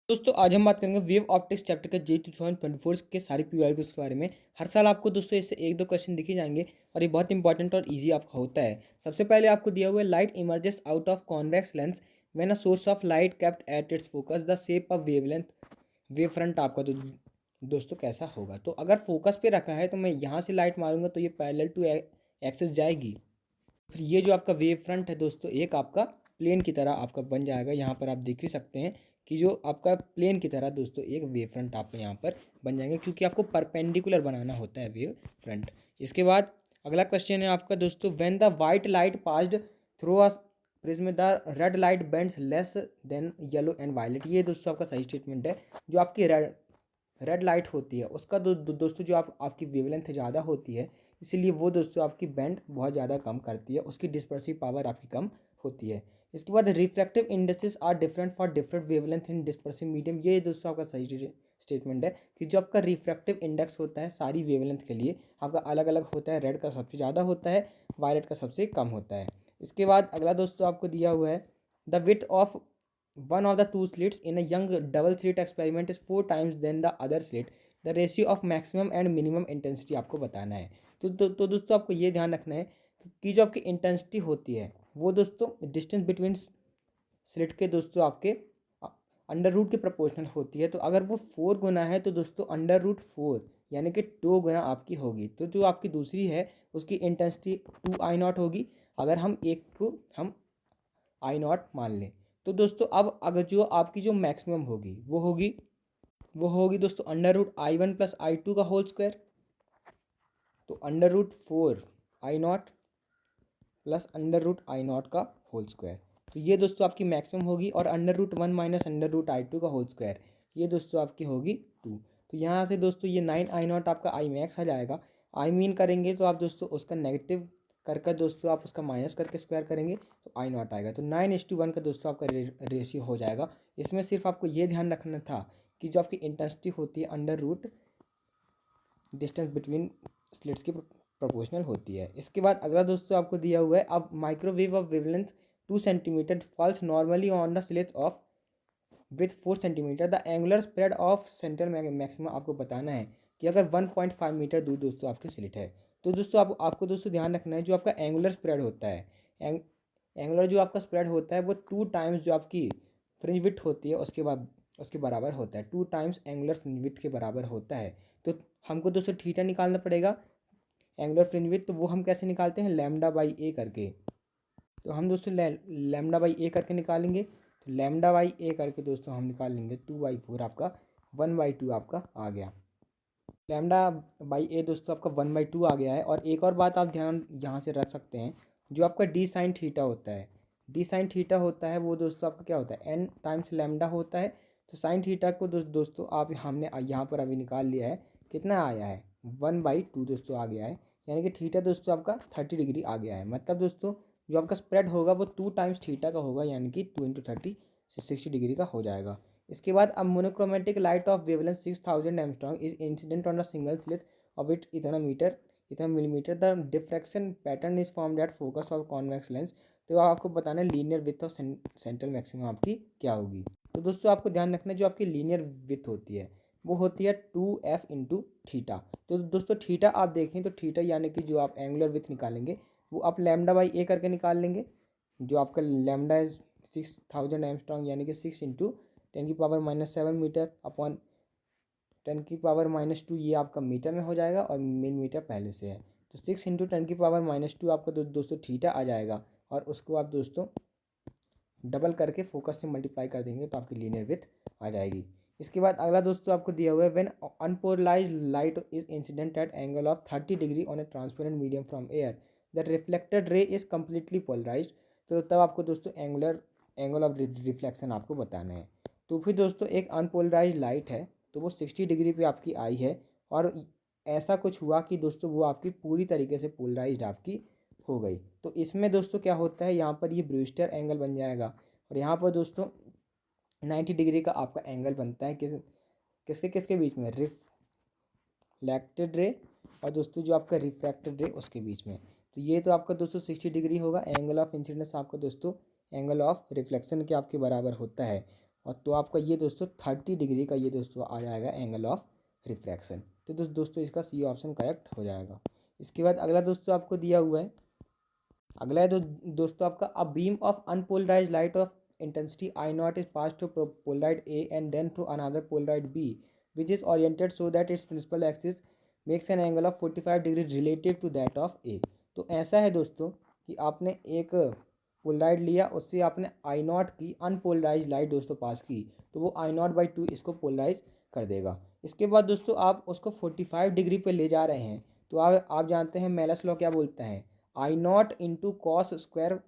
दोस्तों आज हम बात करेंगे वेव ऑप्टिक्स चैप्टर के जे 2024 के सारे पीवाईक्यूज के बारे में। हर साल आपको दोस्तों इससे एक दो क्वेश्चन दिखे जाएंगे और ये बहुत इंपॉर्टेंट और इजी आपका होता है। सबसे पहले आपको दिया हुआ है light emerges out of convex lens when a source of light kept at its focus the shape of wavelength wave front आपका दोस्तों कैसा होगा। तो अगर फोकस पे रखा है तो मैं यहाँ से लाइट मारूंगा तो ये पैरेलल टू एक्सिस जाएगी। फिर ये जो आपका वेव फ्रंट है दोस्तों एक आपका प्लेन की तरह आपका बन जाएगा। यहाँ पर आप देख ही सकते हैं कि जो आपका प्लेन की तरह दोस्तों एक वेव फ्रंट आपको यहाँ पर बन जाएंगे, क्योंकि आपको परपेंडिकुलर बनाना होता है वेव फ्रंट। इसके बाद अगला क्वेश्चन है आपका दोस्तों, when the white light passed through a prism the red light bends less than yellow and violet. ये दोस्तों आपका सही स्टेटमेंट है। जो आपकी रेड लाइट होती है उसका दोस्तों जो आपकी वेवलेंथ ज़्यादा होती है, इसीलिए वो दोस्तों आपकी बैंड बहुत ज़्यादा कम करती है, उसकी डिस्पर्सिव पावर आपकी कम होती है। इसके बाद refractive indexes are different for different wavelength in dispersive medium. ये दोस्तों आपका सही स्टेटमेंट है कि जो आपका रिफ्रैक्टिव इंडेक्स होता है सारी वेवलेंथ के लिए आपका अलग अलग होता है। रेड का सबसे ज़्यादा होता है, वायलेट का सबसे कम होता है। इसके बाद अगला दोस्तों आपको दिया हुआ है, the width of one of the two slits in a young double slit experiment is 4 times than the other slit. The ratio of maximum and minimum intensity आपको बताना है। तो दोस्तों आपको ये ध्यान रखना है कि जो आपकी इंटेंसिटी होती है वो दोस्तों डिस्टेंस बिटवीन स्लिट के दोस्तों आपके अंडर रूट के प्रोपोर्शनल होती है। तो अगर वो 4 गुना है तो दोस्तों अंडर रूट 4 यानी कि 2 गुना आपकी होगी। तो जो आपकी दूसरी है उसकी इंटेंसिटी 2I0 होगी। अगर हम एक को हम I0 मान लें तो दोस्तों अब अगर जो आपकी जो मैक्सिमम होगी वो होगी दोस्तों under root I1 plus I2 का होल स्क्वायर। तो under root 4I0 plus under root I0 का होल स्क्वायर। तो ये दोस्तों आपकी मैक्सिमम होगी। और under root 1 minus under root I2 का होल स्क्वायर, ये दोस्तों आपकी होगी 2। तो यहाँ से दोस्तों ये 9I0 आपका आई मैक्स आ जाएगा। आई मीन करेंगे तो आप दोस्तों उसका नेगेटिव कर दोस्तों आप उसका माइनस करके स्क्वायर करेंगे तो I0 आएगा। तो 9:1 का दोस्तों आपका रेशियो हो जाएगा। इसमें सिर्फ आपको ये ध्यान रखना था कि जो आपकी इंटेंसिटी होती है under root distance between slits की प्रोपोर्शनल होती है। इसके बाद अगला दोस्तों आपको दिया हुआ है, अब microwave of wavelength 2 centimetre falls normally on the slit of with 4 centimetre the angular spread of central maximum आपको बताना है कि अगर 1.5 मीटर दूर दोस्तों आपकी स्लिट है। तो दोस्तों आपको दोस्तों ध्यान रखना है जो आपका एंगुलर स्प्रेड होता है, एंगुलर जो आपका स्प्रेड होता है वो 2 टाइम्स जो आपकी फ्रिंज विड्थ होती है उसके बराबर होता है। 2 टाइम्स एंगुलर फ्रिंज विड्थ के बराबर होता है। तो हमको दोस्तों थीटा निकालना पड़ेगा एंगुलर फ्रिंज विड्थ। तो वो हम कैसे निकालते हैं, लैम्डा बाई ए करके। तो हम दोस्तों लैम्डा बाई ए करके निकालेंगे। तो लैम्डा बाई ए करके दोस्तों हम निकाल लेंगे 2/4 आपका 1/2 आपका आ गया। लैम्डा बाई ए दोस्तों आपका 1/2 आ गया है। और एक और बात आप ध्यान यहाँ से रख सकते हैं, जो आपका डी साइन थीटा होता है, डी साइन थीटा होता है वो दोस्तों आपका क्या होता है, एन टाइम्स लैम्डा होता है। तो साइन थीटा को दोस्तों आप हमने यहाँ पर अभी निकाल लिया है, कितना आया है 1/2 दोस्तों आ गया है। यानी कि थीटा दोस्तों आपका 30 डिग्री आ गया है। मतलब दोस्तों जो आपका स्प्रेड होगा वो 2 टाइम्स थीटा का होगा, यानी कि 2 × 30 60 डिग्री का हो जाएगा। इसके बाद अब monochromatic light of wavelength 6000 angstrom is incident on a single slit of it इतना millimetre the diffraction pattern is formed at focus of convex lens. तो आपको बताना है linear width of central maximum आपकी क्या होगी। तो दोस्तों आपको ध्यान रखना है जो आपकी लीनियर विथ होती है वो होती है 2f इंटू थीटा। तो दोस्तों थीटा आप देखें तो थीटा यानी कि जो आप एंगुलर विथ निकालेंगे वो आप लैम्डा बाई ए करके निकाल लेंगे। जो आपका लैम्डा है 6000 एंगस्ट्रॉम यानी कि 6 × 10⁻⁷ मीटर अपॉन 10⁻⁻2 ये आपका मीटर में हो जाएगा और मिलीमीटर पहले से है। तो 6 × 10⁻⁻2 आपका दोस्तों थीटा आ जाएगा। और उसको आप दोस्तों डबल करके फोकस से मल्टीप्लाई कर देंगे तो आपकी लीनियर विथ आ जाएगी। इसके बाद अगला दोस्तों आपको दिया हुआ है, when unpolarised light is incident at angle of 30 degree on a transparent medium from air that reflected ray is completely polarised. तो तब आपको दोस्तों एंगल ऑफ रिफ्लेक्शन आपको बताना है। तो फिर दोस्तों एक अनपोलराइज्ड लाइट है तो वो 60 डिग्री पे आपकी आई है और ऐसा कुछ हुआ कि दोस्तों वो आपकी पूरी तरीके से पोलराइज्ड आपकी हो गई। तो इसमें दोस्तों क्या होता है, यहाँ पर ये ब्रूस्टर एंगल बन जाएगा और यहाँ पर दोस्तों 90 डिग्री का आपका एंगल बनता है किसके किसके बीच में, रिफ्लेक्टेड रे और दोस्तों जो आपका रिफ्रैक्टेड रे उसके बीच में। तो ये तो आपका दोस्तों 60 डिग्री होगा। एंगल ऑफ इंसिडेंस आपका दोस्तों एंगल ऑफ रिफ्लेक्शन के आपके बराबर होता है। और तो आपका ये दोस्तों 30 डिग्री का ये दोस्तों आ जाएगा एंगल ऑफ रिफ्रैक्शन। तो दोस्तों इसका सी ऑप्शन करेक्ट हो जाएगा। इसके बाद अगला दोस्तों आपको दिया हुआ है, अगला है दोस्तों आपका a beam of unpolarised light of intensity I naught is pass to polaroid A and then through another polaroid B which is oriented so that its principal axis makes an angle of 45 degree relative to that of A. तो ऐसा है दोस्तों कि आपने एक Polaroid लिया, उससे आपने आई नॉट की अनपोलराइज लाइट दोस्तों पास की, तो वो आई नॉट बाई 2 इसको पोलराइज कर देगा। इसके बाद दोस्तों आप उसको 45 डिग्री पे ले जा रहे हैं, तो आप जानते हैं मेलस लॉ क्या बोलता है, I naught into cos square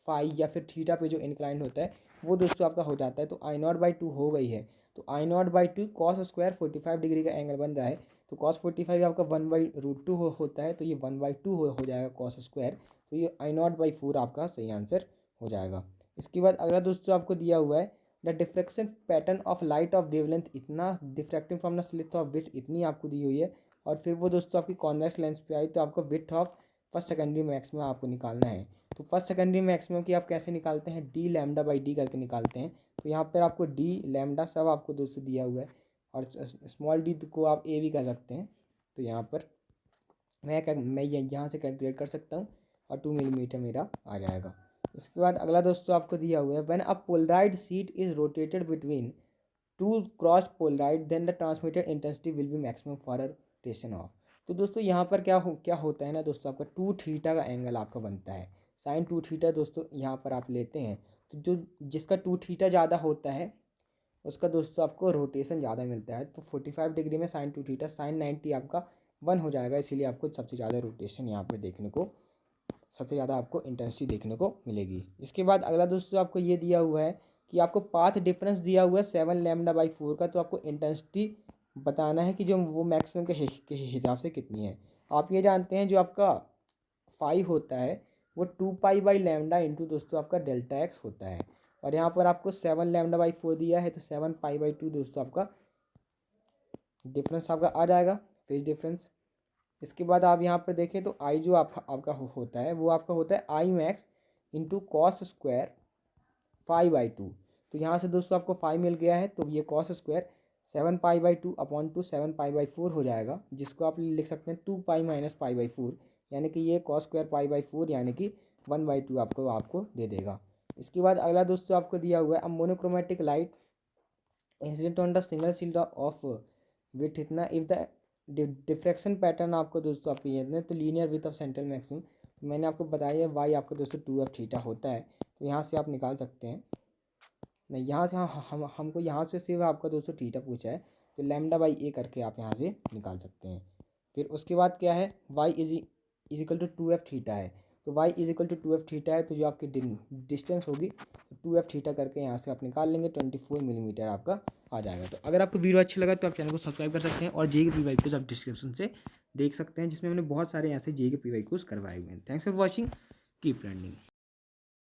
phi या फिर थीटा पे जो इंक्लाइंड होता है वो दोस्तों आपका हो जाता है। तो आई नॉट बाई 2 हो गई है, तो I naught by 2 cos square 45 degree का एंगल बन रहा है, तो कॉस 45 आपका 1/√2 होता है, तो ये 1/2 हो जाएगा कॉस स्क्वायर। तो ये आई नॉट बाई 4 आपका सही आंसर हो जाएगा। इसके बाद अगला दोस्तों आपको दिया हुआ है the diffraction pattern of light of wavelength इतना diffracting from the slit of width इतनी आपको दी हुई है, और फिर वो दोस्तों आपकी कॉन्वेक्स लेंस पे आई, तो आपको width of first secondary maximum आपको निकालना है। तो फर्स्ट सेकेंडरी मैक्सिमम की आप कैसे निकालते हैं, डी लैम्डा बाई डी करके निकालते हैं। तो यहाँ पर आपको डी लैम्डा सब आपको दोस्तों दिया हुआ है, और स्मॉल डी को आप ए भी कर सकते हैं। तो यहाँ पर मैं यहाँ से कैलकुलेट कर सकता हूँ, और 2 मिलीमीटर मेरा आ जाएगा। इसके बाद अगला दोस्तों आपको दिया हुआ है when a polaroid sheet is rotated between 2 cross polaroid then the transmitted intensity will be maximum for a rotation of. तो दोस्तों यहाँ पर क्या होता है ना दोस्तों, आपका 2 थीटा का एंगल आपका बनता है, साइन 2 थीटा दोस्तों यहाँ पर आप लेते हैं। तो जो जिसका 2 थीटा ज़्यादा होता है उसका दोस्तों आपको रोटेशन ज़्यादा मिलता है। तो 45 डिग्री में साइन 2 थीटा साइन 90 आपका 1 हो जाएगा, इसीलिए आपको सबसे ज़्यादा रोटेशन यहाँ पर देखने को, सबसे ज़्यादा आपको इंटेंसिटी देखने को मिलेगी। इसके बाद अगला दोस्तों आपको ये दिया हुआ है कि आपको पाथ डिफरेंस दिया हुआ है 7 लैम्डा बाई 4 का, तो आपको इंटेंसिटी बताना है कि जो वो मैक्सिमम के हिसाब से कितनी है। आप ये जानते हैं जो आपका फाई होता है वो 2 पाई बाई लैम्डा इंटू दोस्तों आपका डेल्टा एक्स होता है, और यहाँ पर आपको 7 लैम्डा बाई 4 दिया है, तो 7 पाई बाई 2 दोस्तों आपका डिफरेंस आपका आ जाएगा, फेज डिफरेंस। इसके बाद आप यहाँ पर देखें तो आई जो आपका होता है वो आपका होता है I max into cos square 5/2। तो यहाँ से दोस्तों आपको 5 मिल गया है, तो ये cos square 7 pi by 2 upon 2 7 pi by 4 हो जाएगा, जिसको आप लिख सकते हैं 2 पाई माइनस पाई बाई 4, यानी कि ये कॉस स्क्वायर पाई बाई 4 यानी कि 1/2 आपको दे देगा। इसके बाद अगला दोस्तों आपको दिया हुआ है monochromatic light incident on the single shield of with इतना इफ द डिफ्रैक्शन पैटर्न आपको दोस्तों आपको ये है तो linear width of central maximum, तो मैंने आपको बताया है वाई आपको दोस्तों 2f थीटा होता है, तो यहाँ से आप निकाल सकते हैं। नहीं, यहाँ से हमको यहाँ से सिर्फ आपका दोस्तों थीटा पूछा है, तो लैम्डा बाई ए करके आप यहाँ से निकाल सकते हैं। फिर उसके बाद क्या है, Y is equal to 2f theta है, तो y is equal to 2f theta है, तो जो आपकी डिस्टेंस होगी तो 2f थीटा करके यहाँ से आप निकाल लेंगे, 24 मिलीमीटर आपका आ जाएगा। तो अगर आपको वीडियो अच्छा लगा तो आप चैनल को सब्सक्राइब कर सकते हैं, और जे के पी वाई क्यूज आप डिस्क्रिप्शन से देख सकते हैं, जिसमें मैंने बहुत सारे ऐसे जे के पी वाई क्यूज करवाए हुए हैं। Thanks for watching, keep learning.